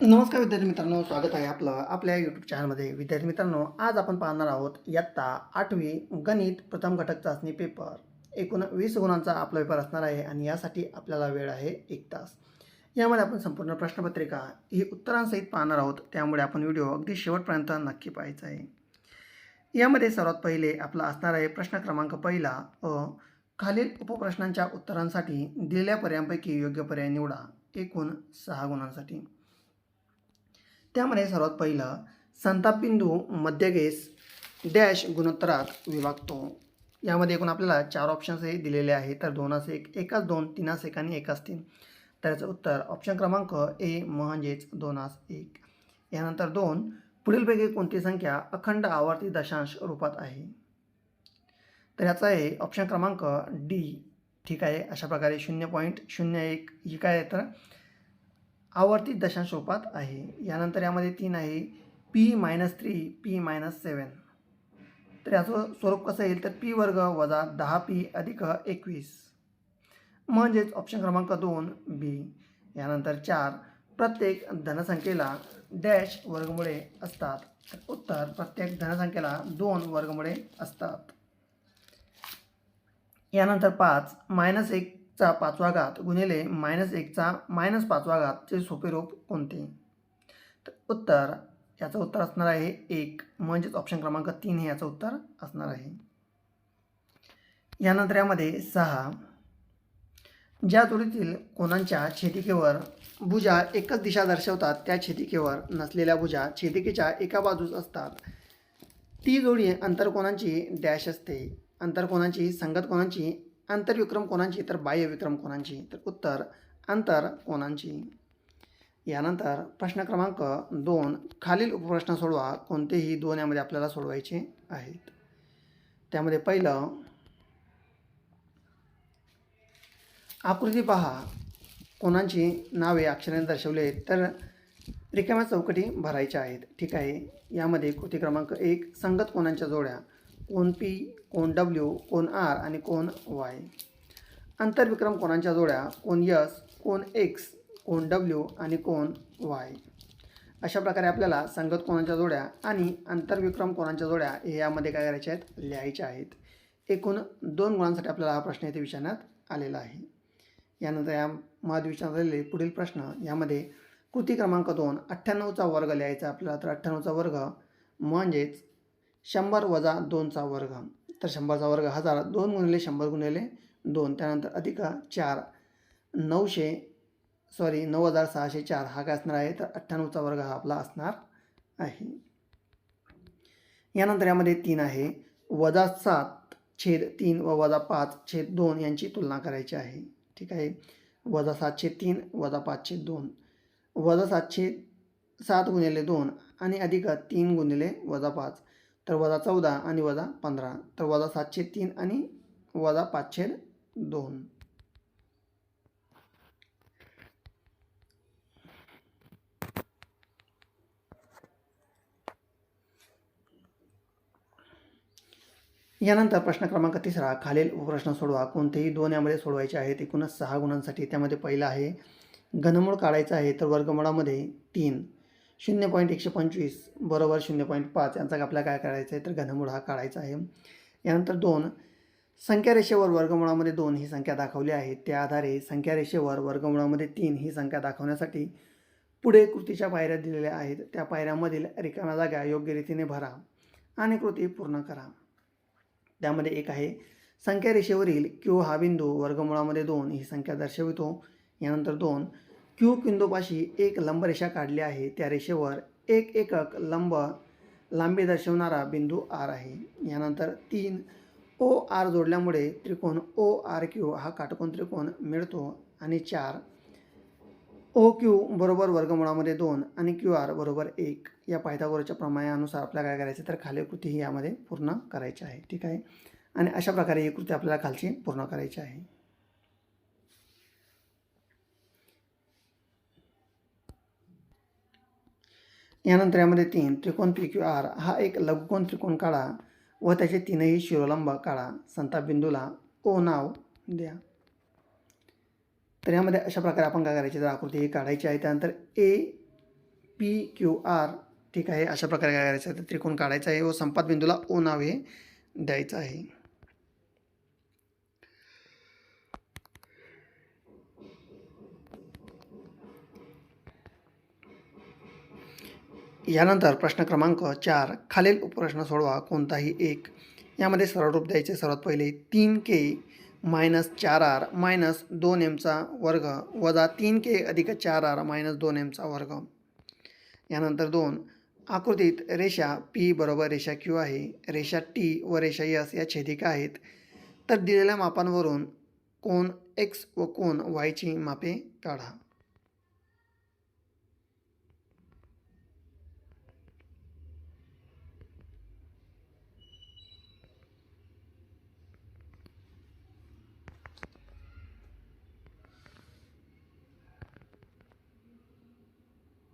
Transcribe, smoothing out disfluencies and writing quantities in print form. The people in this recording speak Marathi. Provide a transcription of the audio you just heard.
नमस्कार विद्यार्थी मित्रांनो, स्वागत आहे आपलं आपल्या यूट्यूब चॅनलमध्ये. विद्यार्थी मित्रांनो, आज आपण पाहणार आहोत इयत्ता 8वी गणित प्रथम घटक चाचणी पेपर. एकूण 20 गुणांचा आपला पेपर असणार आहे आणि यासाठी आपल्याला वेळ आहे 1 तास. यामध्ये आपण संपूर्ण प्रश्नपत्रिका ही उत्तरांसहित पाहणार आहोत, त्यामुळे आपण व्हिडिओ अगदी शेवटपर्यंत नक्की पाहायचा आहे. यामध्ये सर्वात पहिले आपला असणार आहे प्रश्न क्रमांक पहिला. खालील उपप्रश्नांच्या उत्तरांसाठी दिलेल्या पर्यायांपैकी योग्य पर्याय निवडा. एकूण 6 गुणांसाठी. त्यामध्ये सर्वात पहिलं, संताप बिंदू मध्यगेस डॅश गुणोत्तरात विभागतो. यामध्ये एकूण आपल्याला 4 ऑप्शन्स हे दिलेले आहेत. तर 2-1, 1-2, 3-1 आणि 1-3. तर याचं उत्तर ऑप्शन क्रमांक ए म्हणजेच 2-1. यानंतर 2, पुढीलपैकी कोणती संख्या अखंड आवर्ती दशांश रूपात आहे. तर याचा आहे ऑप्शन क्रमांक डी. ठीक आहे. अशा प्रकारे 0.01 ही काय आहे तर आवर्ती दशांश रूपात आहे. यानंतर यामध्ये 3 आहे p-3 p-7. तर याचं स्वरूप कसं येईल तर p वर्ग वजा 10p अधिक 21 म्हणजेच ऑप्शन क्रमांक 2 बी. यानंतर 4, प्रत्येक धनसंख्येला डॅश वर्गमुळे असतात. तर उत्तर प्रत्येक धनसंख्येला 2 वर्गमुळे असतात. यानंतर 5, -1 चा 5वा घात गुणिले -1 चा -5वा घात चे सोपे रूप कोणते. तर उत्तर याचं उत्तर असणार आहे 1 म्हणजेच ऑप्शन क्रमांक 3 हे याचं उत्तर असणार आहे. यानंतर यामध्ये 6, ज्या जोडीतील कोणांच्या छेदिकेवर भुजा एकच दिशा दर्शवतात त्या छेदिकेवर नसलेल्या भुजा छेदिकेच्या एका बाजूस असतात ती जोडी अंतरकोनांची डॅश असते. अंतरकोनांची, संगत कोनांची, आंतरविक्रम कोनांची तर बाह्य विक्रम कोनांची. तर उत्तर आंतरकोनांची. यानंतर प्रश्न क्रमांक 2, खालील उपप्रश्न सोडवा. कोणतेही 2 यामध्ये आपल्याला सोडवायचे आहेत. त्यामध्ये पहिलं, आकृती पहा. कोणाची नावे अक्षराने दर्शवले तर रिकाम्या चौकटी भरायच्या आहेत. ठीक आहे. यामध्ये कृती क्रमांक 1, संगत कोनांच्या जोड्या. कोन P, कोन W, कोन R आणि कोन Y. आंतरविक्रम कोनांच्या जोड्या. कोन S, कोन X, कोन W आणि कोन Y. अशा प्रकारे आपल्याला संगत कोनांच्या जोड्या आणि आंतरविक्रम कोनांच्या जोड्या हे यामध्ये काय करायच्या आहेत, लिहायच्या आहेत. एकूण 2 गुणांसाठी आपल्याला हा प्रश्न इथे विचारण्यात आलेला आहे. यानंतर यामध्ये विचारण्यात आलेले पुढील प्रश्न. यामध्ये कृती क्रमांक 2, 98चा वर्ग लिहायचा आपल्याला. तर 98चा वर्ग म्हणजेच 100 वजा 2चा वर्ग. तर 100चा वर्ग 1000, 2 गुणिले 100 गुणिले 2. त्यानंतर अधिक 4, 9604 हा काय असणार आहे तर 98चा वर्ग हा आपला असणार आहे. यानंतर यामध्ये 3 आहे, वजा 7/3 व वजा 5/2 यांची तुलना करायची आहे. ठीक आहे. वजा 7/3 वजा 5/2, वजा 7 गुणिले 2 आणि अधिक 3 गुणिले वजा 5. तर वजा 14 आणि वजा 15. तर वजा 7/3 आणि वजा 5/2. यानंतर प्रश्न क्रमांक 3, खालील उपप्रश्न सोडवा. कोणतेही 2 यामध्ये सोडवायचे आहेत. एकूणच 6 गुणांसाठी. त्यामध्ये पहिला आहे, घनमूळ काढायचा आहे. तर वर्गमूळामध्ये 3, 0.125 बरोबर 0.5 यांचा आपल्याला काय करायचं आहे तर घनमूळ हा काढायचा आहे. यानंतर 2, संख्या रेषेवर वर्गमूळामध्ये 2 ही संख्या दाखवली आहे. त्या आधारे संख्या रेषेवर वर्गमूळामध्ये 3 ही संख्या दाखवण्यासाठी पुढे कृतीच्या पायऱ्या दिलेल्या आहेत. त्या पायऱ्यामधील रिकाम्या जागा योग्य रीतीने भरा आणि कृती पूर्ण करा. त्यामध्ये एक आहे, संख्या रेषेवरील Q हा बिंदू वर्गमूळामध्ये 2 ही संख्या दर्शवितो. यानंतर 2, Q बिंदूपाशी एक लंबरेषा काढली आहे. त्या रेषेवर एक एकक लांबी दर्शवणारा बिंदू R आहे. यानंतर 3, OR जोडल्यामुळे त्रिकोण ORQ हा काटकोन त्रिकोण मिळतो. आणि 4, OQ बरोबर वर्गमूळामध्ये 2 आणि QR बरोबर 1 या पायथागोरसच्या प्रमेयानुसार आपल्याला काय करायचं तर खालील कृती ही यामध्ये पूर्ण करायची आहे. ठीक आहे. आणि अशा प्रकारे ही कृती आपल्याला खालची पूर्ण करायची आहे. यानंतर यामध्ये 3, त्रिकोण PQR हा एक लघुकोन त्रिकोण काढा व त्याचे 3ही शिरोलंब काढा. संताप बिंदूला O नाव द्या. तर यामध्ये अशा प्रकारे आपण काय करायचे तर आकृती ही काढायची आहे. त्यानंतर PQR. ठीक आहे, अशा प्रकारे काय करायचं आहे तर त्रिकोण काढायचा आहे व संपात बिंदूला O नावे द्यायचं आहे. यानंतर प्रश्न क्रमांक 4, खालील उपप्रश्न सोडवा कोणताही एक. यामध्ये सरळ रूप द्यायचे. सर्वात पहिले 3K - 4R - 2Mचा वर्ग वजा 3K अधिक 4R - 2Mचा वर्ग. यानंतर 2, आकृतीत रेषा P बरोबर रेषा Q आहे. रेषा T व रेषा S या छेदिका आहेत. तर दिलेल्या मापांवरून कोन X व कोन Y ची मापे काढा.